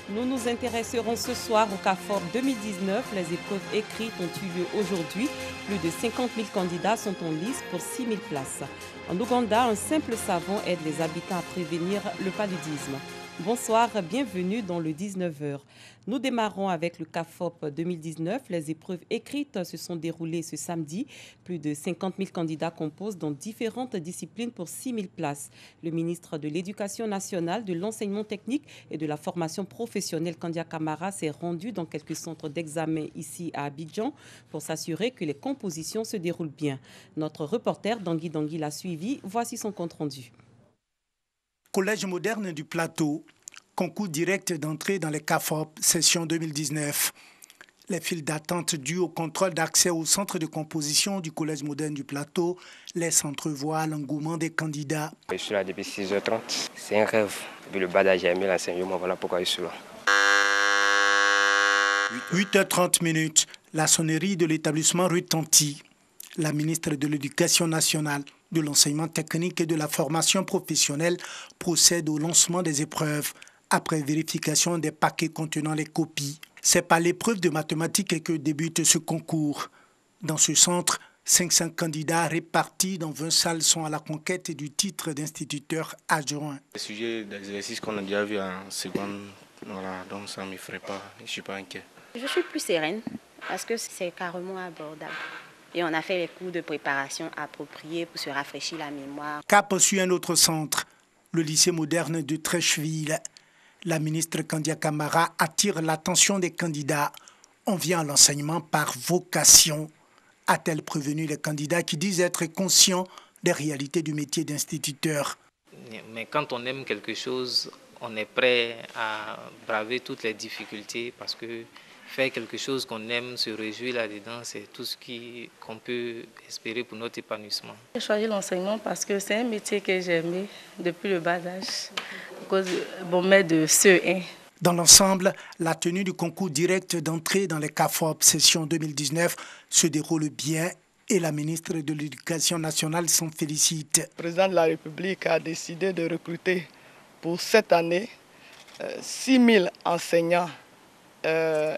Nous nous intéresserons ce soir au CAFOP 2019. Les épreuves écrites ont eu lieu aujourd'hui. Plus de 50 000 candidats sont en lice pour 6 000 places. En Ouganda, un simple savon aide les habitants à prévenir le paludisme. Bonsoir, bienvenue dans le 19h. Nous démarrons avec le CAFOP 2019. Les épreuves écrites se sont déroulées ce samedi. Plus de 50 000 candidats composent dans différentes disciplines pour 6 000 places. Le ministre de l'Éducation nationale, de l'enseignement technique et de la formation professionnelle, Kandia Camara, s'est rendu dans quelques centres d'examen ici à Abidjan pour s'assurer que les compositions se déroulent bien. Notre reporter Dangui Dangui l'a suivi. Voici son compte-rendu. Collège moderne du Plateau, concours direct d'entrée dans les CAFOP, session 2019. Les files d'attente dues au contrôle d'accès au centre de composition du Collège moderne du Plateau laissent entrevoir l'engouement des candidats. Je suis là depuis 6h30. C'est un rêve. Depuis le bas d'âge, j'ai aimé l'enseignement. Voilà pourquoi je suis là. 8h30, la sonnerie de l'établissement retentit. La ministre de l'Éducation nationale, de l'enseignement technique et de la formation professionnelle procède au lancement des épreuves après vérification des paquets contenant les copies. C'est par l'épreuve de mathématiques que débute ce concours. Dans ce centre, 500 candidats répartis dans 20 salles sont à la conquête du titre d'instituteur adjoint. Le sujet d'exercice qu'on a déjà vu en seconde, voilà, donc ça ne m'effraie pas, je ne suis pas inquiet. Je suis plus sereine parce que c'est carrément abordable. Et on a fait les cours de préparation appropriés pour se rafraîchir la mémoire. Cap sur un autre centre, le lycée moderne de Trècheville. La ministre Kandia Camara attire l'attention des candidats. On vient à l'enseignement par vocation. A-t-elle prévenu les candidats qui disent être conscients des réalités du métier d'instituteur? Mais quand on aime quelque chose, on est prêt à braver toutes les difficultés parce que faire quelque chose qu'on aime, se réjouir là-dedans, c'est tout ce qu'on peut espérer pour notre épanouissement. J'ai choisi l'enseignement parce que c'est un métier que j'aimais depuis le bas âge, à cause de mon maître de CE1. Dans l'ensemble, la tenue du concours direct d'entrée dans les CAFOP session 2019 se déroule bien et la ministre de l'Éducation nationale s'en félicite. Le président de la République a décidé de recruter pour cette année 6 000 enseignants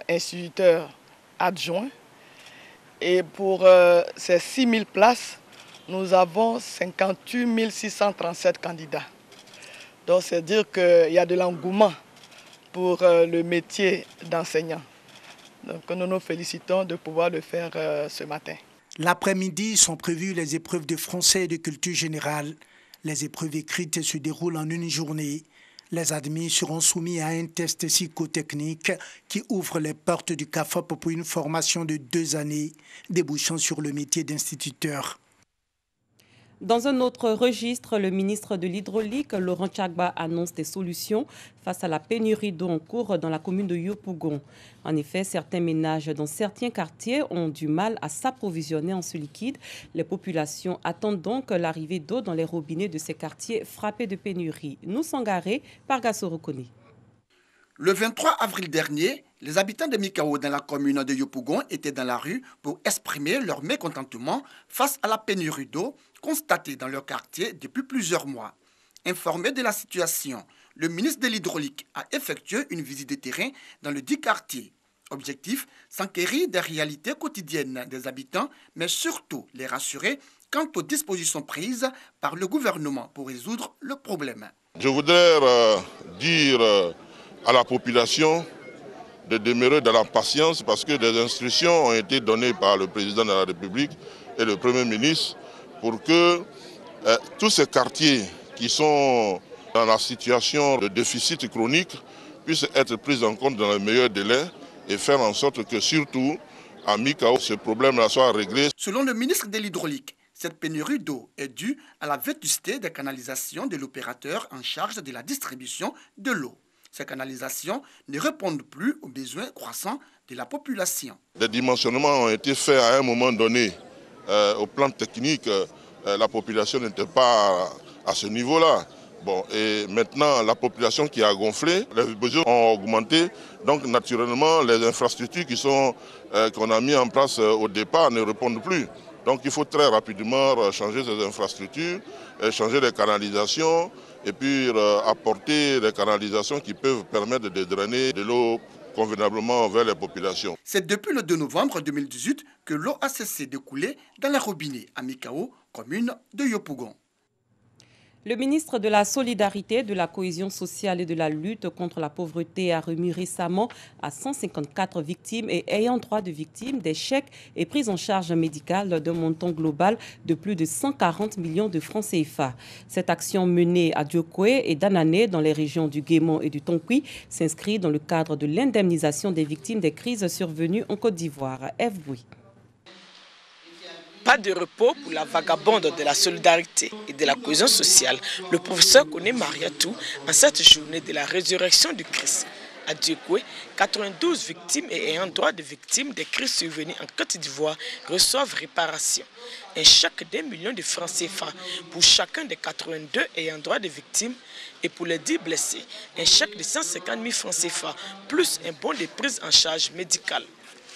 instituteurs adjoints. Et pour ces 6 000 places, nous avons 58 637 candidats. Donc c'est dire qu'il y a de l'engouement pour le métier d'enseignant. Donc nous nous félicitons de pouvoir le faire ce matin. L'après-midi sont prévues les épreuves de français et de culture générale. Les épreuves écrites se déroulent en une journée. Les admis seront soumis à un test psychotechnique qui ouvre les portes du CAFOP pour une formation de 2 années, débouchant sur le métier d'instituteur. Dans un autre registre, le ministre de l'Hydraulique, Laurent Tchagba, annonce des solutions face à la pénurie d'eau en cours dans la commune de Yopougon. En effet, certains ménages dans certains quartiers ont du mal à s'approvisionner en ce liquide. Les populations attendent donc l'arrivée d'eau dans les robinets de ces quartiers frappés de pénurie. Nous Sangaré par Gasso Rokone. Le 23 avril dernier, les habitants de Mikao dans la commune de Yopougon étaient dans la rue pour exprimer leur mécontentement face à la pénurie d'eau constatée dans leur quartier depuis plusieurs mois. Informé de la situation, le ministre de l'Hydraulique a effectué une visite de terrain dans le dit quartier. Objectif, s'enquérir des réalités quotidiennes des habitants, mais surtout les rassurer quant aux dispositions prises par le gouvernement pour résoudre le problème. Je voudrais dire à la population de demeurer dans la patience parce que des instructions ont été données par le président de la République et le Premier ministre pour que tous ces quartiers qui sont dans la situation de déficit chronique puissent être pris en compte dans les meilleurs délais et faire en sorte que surtout à Mikao, ce problème-là soit réglé. Selon le ministre de l'Hydraulique, cette pénurie d'eau est due à la vétusté des canalisations de l'opérateur en charge de la distribution de l'eau. Ces canalisations ne répondent plus aux besoins croissants de la population. Des dimensionnements ont été faits à un moment donné. Au plan technique, la population n'était pas à ce niveau-là. Bon, et maintenant, la population qui a gonflé, les besoins ont augmenté. Donc, naturellement, les infrastructures qu'on a mis en place au départ ne répondent plus. Donc, il faut très rapidement changer ces infrastructures, changer les canalisations et puis apporter des canalisations qui peuvent permettre de drainer de l'eau convenablement vers les populations. C'est depuis le 2 novembre 2018 que l'eau a cessé de couler dans les robinets à Mikao, commune de Yopougon. Le ministre de la Solidarité, de la Cohésion sociale et de la lutte contre la pauvreté a remis récemment à 154 victimes et ayant droit de victimes des chèques et prises en charge médicale d'un montant global de plus de 140 millions de francs CFA. Cette action menée à Diokwe et Danane dans les régions du Guémon et du Tonkui s'inscrit dans le cadre de l'indemnisation des victimes des crises survenues en Côte d'Ivoire. F. Bouy. Pas de repos pour la vagabonde de la solidarité et de la cohésion sociale, le professeur Koné Mariatou, en cette journée de la résurrection du Christ. À Diokwe, 92 victimes et ayant droit de victimes des crises survenues en Côte d'Ivoire reçoivent réparation. Un chèque d'1 million de francs CFA pour chacun des 82 ayant droit de victimes et pour les 10 blessés, un chèque de 150 000 francs CFA plus un bon de prise en charge médicale.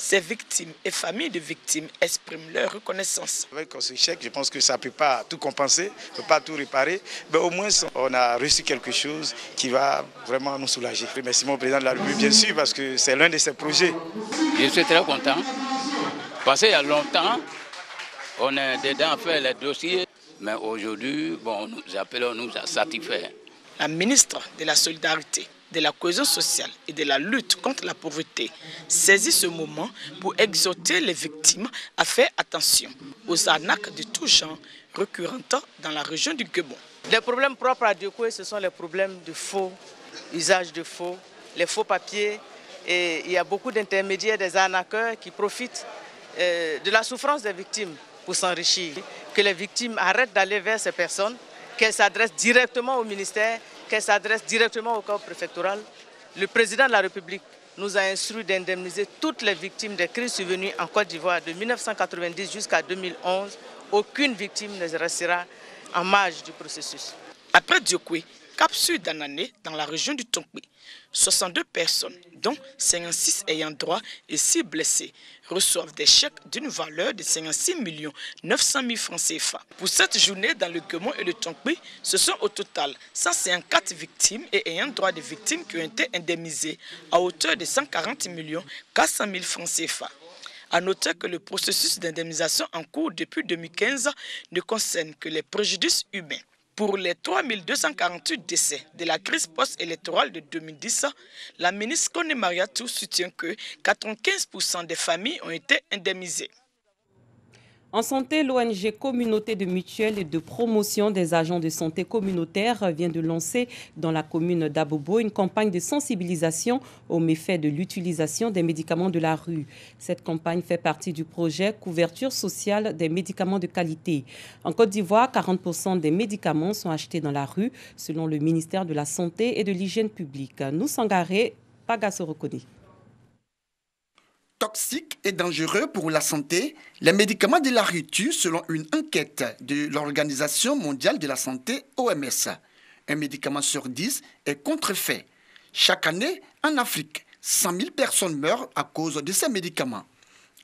Ces victimes et familles de victimes expriment leur reconnaissance. Avec ce chèque, je pense que ça ne peut pas tout compenser, ne peut pas tout réparer, mais au moins on a reçu quelque chose qui va vraiment nous soulager. Merci mon président de la République, bien sûr, parce que c'est l'un de ses projets. Je suis très content, parce qu'il y a longtemps, on est dedans à faire les dossiers, mais aujourd'hui, bon, nous appelons nous à satisfaire. La ministre de la Solidarité, de la cohésion sociale et de la lutte contre la pauvreté saisit ce moment pour exhorter les victimes à faire attention aux arnaques de tout genre récurrentes dans la région du Guémon. Les problèmes propres à Diokwe, ce sont les problèmes de faux, usage de faux, les faux papiers. Et il y a beaucoup d'intermédiaires, des arnaqueurs qui profitent de la souffrance des victimes pour s'enrichir. Que les victimes arrêtent d'aller vers ces personnes, qu'elles s'adressent directement au ministère, qu'elle s'adresse directement au corps préfectoral. Le président de la République nous a instruit d'indemniser toutes les victimes des crises survenues en Côte d'Ivoire de 1990 jusqu'à 2011. Aucune victime ne restera en marge du processus. Après Diokwe, Cap Sud Danane, dans la région du Tonkui, 62 personnes, dont 56 ayant droit et 6 blessés, reçoivent des chèques d'une valeur de 56 900 000 francs CFA. Pour cette journée dans le Guémon et le Tonkui, ce sont au total 154 victimes et ayant droit de victimes qui ont été indemnisées à hauteur de 140 400 000 francs CFA. À noter que le processus d'indemnisation en cours depuis 2015 ne concerne que les préjudices humains. Pour les 3248 décès de la crise post-électorale de 2010, la ministre Koné Mariatou soutient que 95% des familles ont été indemnisées. En santé, l'ONG Communauté de mutuelle et de promotion des agents de santé communautaire vient de lancer dans la commune d'Abobo une campagne de sensibilisation aux méfaits de l'utilisation des médicaments de la rue. Cette campagne fait partie du projet Couverture sociale des médicaments de qualité. En Côte d'Ivoire, 40% des médicaments sont achetés dans la rue, selon le ministère de la Santé et de l'Hygiène publique. Nous Sangaré, Pagasso reconnaît. Toxiques et dangereux pour la santé, les médicaments de la rue tuent selon une enquête de l'Organisation mondiale de la santé, OMS. Un médicament sur 10 est contrefait. Chaque année, en Afrique, 100 000 personnes meurent à cause de ces médicaments.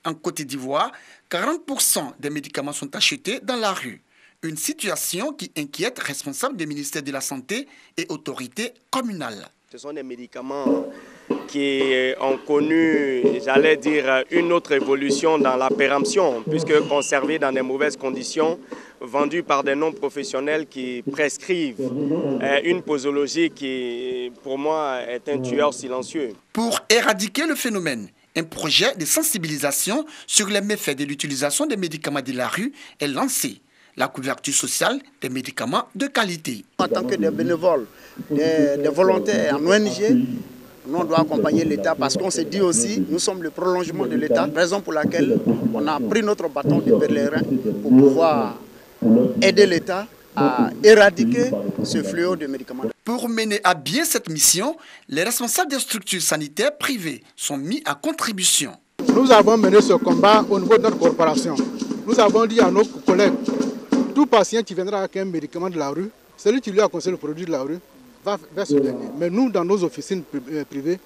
En Côte d'Ivoire, 40% des médicaments sont achetés dans la rue. Une situation qui inquiète responsables des ministères de la Santé et autorités communales. Ce sont des médicaments qui ont connu, j'allais dire, une autre évolution dans la péremption, puisque conservés dans des mauvaises conditions, vendus par des non-professionnels qui prescrivent une posologie qui, pour moi, est un tueur silencieux. Pour éradiquer le phénomène, un projet de sensibilisation sur les méfaits de l'utilisation des médicaments de la rue est lancé. La couverture sociale des médicaments de qualité. En tant que des bénévoles, des volontaires en ONG, nous on doit accompagner l'État parce qu'on s'est dit aussi, nous sommes le prolongement de l'État, raison pour laquelle on a pris notre bâton de pèlerin pour pouvoir aider l'État à éradiquer ce fléau de médicaments. Pour mener à bien cette mission, les responsables des structures sanitaires privées sont mis à contribution. Nous avons mené ce combat au niveau de notre corporation. Nous avons dit à nos collègues, tout patient qui viendra avec un médicament de la rue, celui qui lui a conseillé le produit de la rue, va vers ce dernier. Mais nous, dans nos officines privées,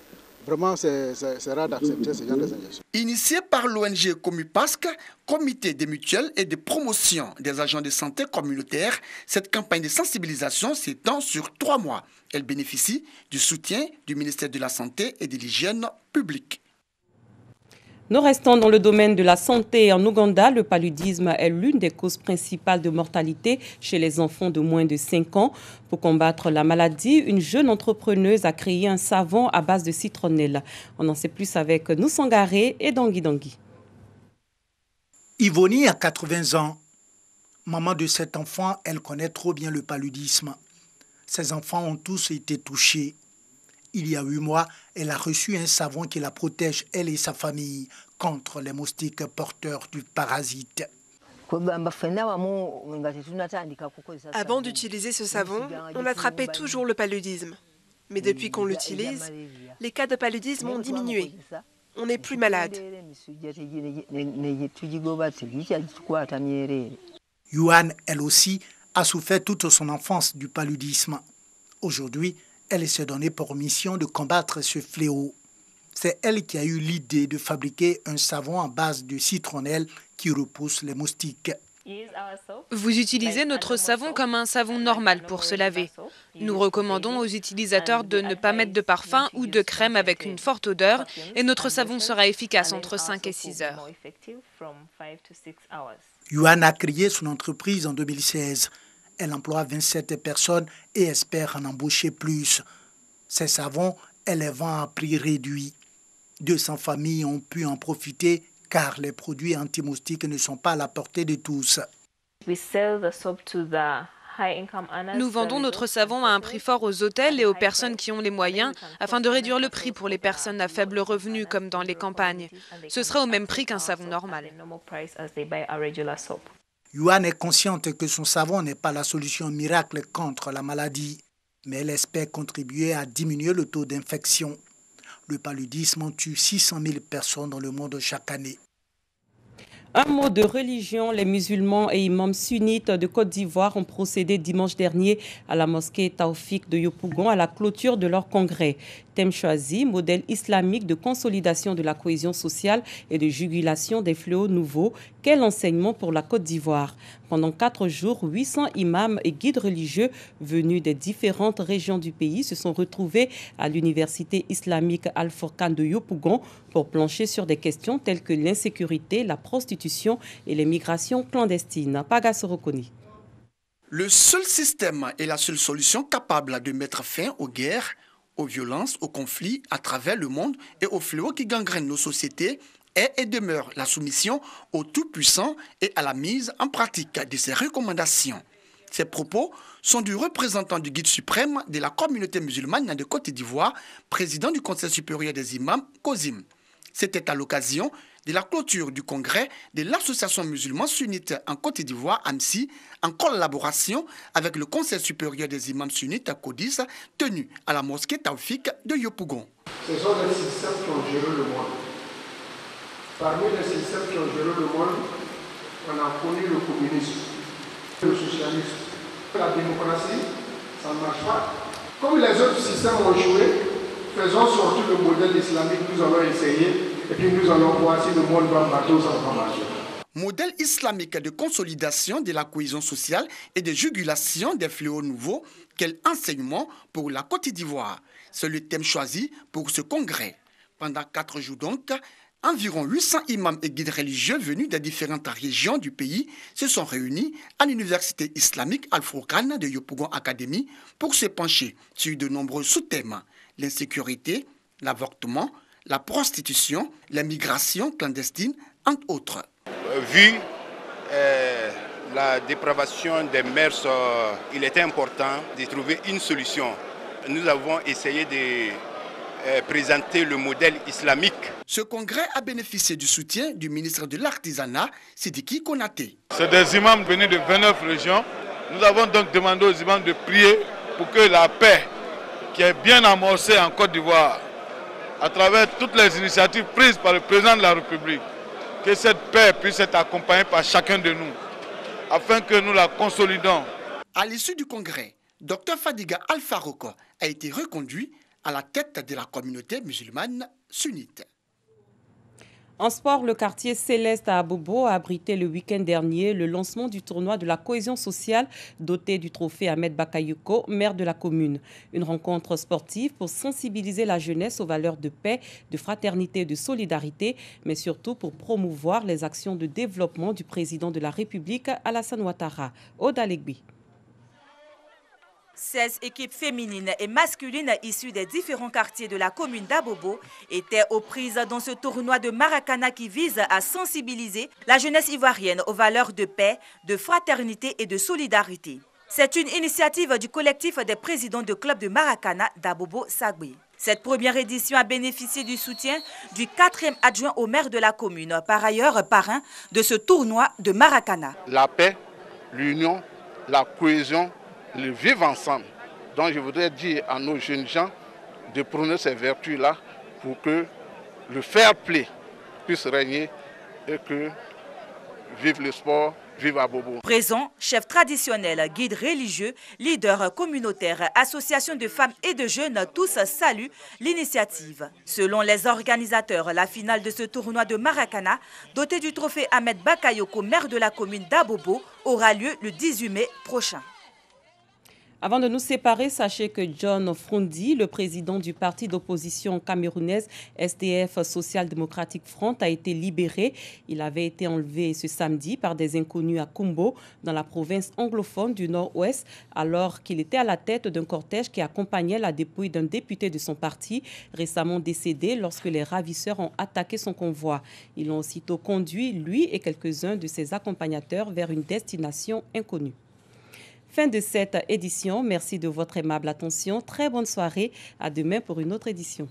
Vraiment, c'est rare d'accepter ce genre de injections. Initié par l'ONG Comupasc, Comité des mutuelles et de promotion des agents de santé communautaires, cette campagne de sensibilisation s'étend sur 3 mois. Elle bénéficie du soutien du ministère de la Santé et de l'Hygiène publique. Nous restons dans le domaine de la santé. En Ouganda, le paludisme est l'une des causes principales de mortalité chez les enfants de moins de 5 ans. Pour combattre la maladie, une jeune entrepreneuse a créé un savon à base de citronnelle. On en sait plus avec Noussangaré et Dangui Dangui. Yvonne a 80 ans. Maman de 7 enfants, elle connaît trop bien le paludisme. Ses enfants ont tous été touchés. Il y a 8 mois, elle a reçu un savon qui la protège, elle et sa famille, contre les moustiques porteurs du parasite. Avant d'utiliser ce savon, on attrapait toujours le paludisme. Mais depuis qu'on l'utilise, les cas de paludisme ont diminué. On n'est plus malade. Yuan, elle aussi, a souffert toute son enfance du paludisme. Aujourd'hui, elle s'est donnée pour mission de combattre ce fléau. C'est elle qui a eu l'idée de fabriquer un savon à base de citronnelle qui repousse les moustiques. Vous utilisez notre savon comme un savon normal pour se laver. Nous recommandons aux utilisateurs de ne pas mettre de parfum ou de crème avec une forte odeur et notre savon sera efficace entre 5 et 6 heures. Yuan a créé son entreprise en 2016. Elle emploie 27 personnes et espère en embaucher plus. Ces savons, elle les vend à prix réduit. 200 familles ont pu en profiter car les produits anti-moustiques ne sont pas à la portée de tous. Nous vendons notre savon à un prix fort aux hôtels et aux personnes qui ont les moyens afin de réduire le prix pour les personnes à faible revenu comme dans les campagnes. Ce sera au même prix qu'un savon normal. Yuan est consciente que son savon n'est pas la solution miracle contre la maladie, mais elle espère contribuer à diminuer le taux d'infection. Le paludisme tue 600 000 personnes dans le monde chaque année. Un mot de religion, les musulmans et imams sunnites de Côte d'Ivoire ont procédé dimanche dernier à la mosquée Taoufik de Yopougon à la clôture de leur congrès. Thème choisi, modèle islamique de consolidation de la cohésion sociale et de jugulation des fléaux nouveaux. Quel enseignement pour la Côte d'Ivoire? Pendant 4 jours, 800 imams et guides religieux venus des différentes régions du pays se sont retrouvés à l'université islamique Al-Fourqan de Yopougon pour plancher sur des questions telles que l'insécurité, la prostitution et les migrations clandestines. Paga Sorokoni. Le seul système et la seule solution capable de mettre fin aux guerres, aux violences, aux conflits à travers le monde et aux fléaux qui gangrènent nos sociétés est et demeure la soumission au Tout-Puissant et à la mise en pratique de ses recommandations. Ces propos sont du représentant du guide suprême de la communauté musulmane de Côte d'Ivoire, président du Conseil supérieur des imams, COSIM. C'était à l'occasion de la clôture du congrès de l'Association musulmane sunnite en Côte d'Ivoire, AMSI, en collaboration avec le Conseil supérieur des imams sunnites à CODIS, tenu à la mosquée Taoufik de Yopougon. Ce sont les systèmes qui ont géré le monde. Parmi les systèmes qui ont géré le monde, on a connu le communisme, le socialisme. La démocratie, ça ne marche pas. Comme les autres systèmes ont joué, faisons sortir le modèle islamique, nous allons essayer. Et puis nous allons voir si le monde va marcher ou ça va marcher. Modèle islamique de consolidation de la cohésion sociale et de jugulation des fléaux nouveaux, quel enseignement pour la Côte d'Ivoire? C'est le thème choisi pour ce congrès. Pendant 4 jours donc, environ 800 imams et guides religieux venus des différentes régions du pays se sont réunis à l'université islamique Al-Fourqan de Yopougon Academy pour se pencher sur de nombreux sous-thèmes: l'insécurité, l'avortement, la prostitution, la migration clandestine, entre autres. Vu la dépravation des mœurs, il était important de trouver une solution. Nous avons essayé de présenter le modèle islamique. Ce congrès a bénéficié du soutien du ministre de l'Artisanat, Sidiki Konaté. C'est des imams venus de 29 régions. Nous avons donc demandé aux imams de prier pour que la paix, qui est bien amorcée en Côte d'Ivoire, à travers toutes les initiatives prises par le président de la République, que cette paix puisse être accompagnée par chacun de nous, afin que nous la consolidons. À l'issue du congrès, Dr Fadiga Al-Farouk a été reconduit à la tête de la communauté musulmane sunnite. En sport, le quartier Céleste à Abobo a abrité le week-end dernier le lancement du tournoi de la cohésion sociale doté du trophée Ahmed Bakayoko, maire de la commune. Une rencontre sportive pour sensibiliser la jeunesse aux valeurs de paix, de fraternité et de solidarité, mais surtout pour promouvoir les actions de développement du président de la République, Alassane Ouattara. Oda Legbi. 16 équipes féminines et masculines issues des différents quartiers de la commune d'Abobo étaient aux prises dans ce tournoi de Maracana qui vise à sensibiliser la jeunesse ivoirienne aux valeurs de paix, de fraternité et de solidarité. C'est une initiative du collectif des présidents de club de Maracana d'Abobo Sagbe. Cette première édition a bénéficié du soutien du 4e adjoint au maire de la commune, par ailleurs parrain de ce tournoi de Maracana. La paix, l'union, la cohésion, le vivre ensemble. Donc je voudrais dire à nos jeunes gens de prôner ces vertus-là pour que le fair play puisse régner et que vive le sport, vive Abobo. Présents, chefs traditionnels, guides religieux, leaders communautaires, associations de femmes et de jeunes, tous saluent l'initiative. Selon les organisateurs, la finale de ce tournoi de Maracana, doté du trophée Ahmed Bakayoko, maire de la commune d'Abobo, aura lieu le 18 mai prochain. Avant de nous séparer, sachez que John Frondi, le président du parti d'opposition camerounaise SDF Social Democratic Front, a été libéré. Il avait été enlevé ce samedi par des inconnus à Kumbo, dans la province anglophone du Nord-Ouest, alors qu'il était à la tête d'un cortège qui accompagnait la dépouille d'un député de son parti, récemment décédé lorsque les ravisseurs ont attaqué son convoi. Ils l'ont aussitôt conduit, lui et quelques-uns de ses accompagnateurs, vers une destination inconnue. Fin de cette édition. Merci de votre aimable attention. Très bonne soirée. À demain pour une autre édition.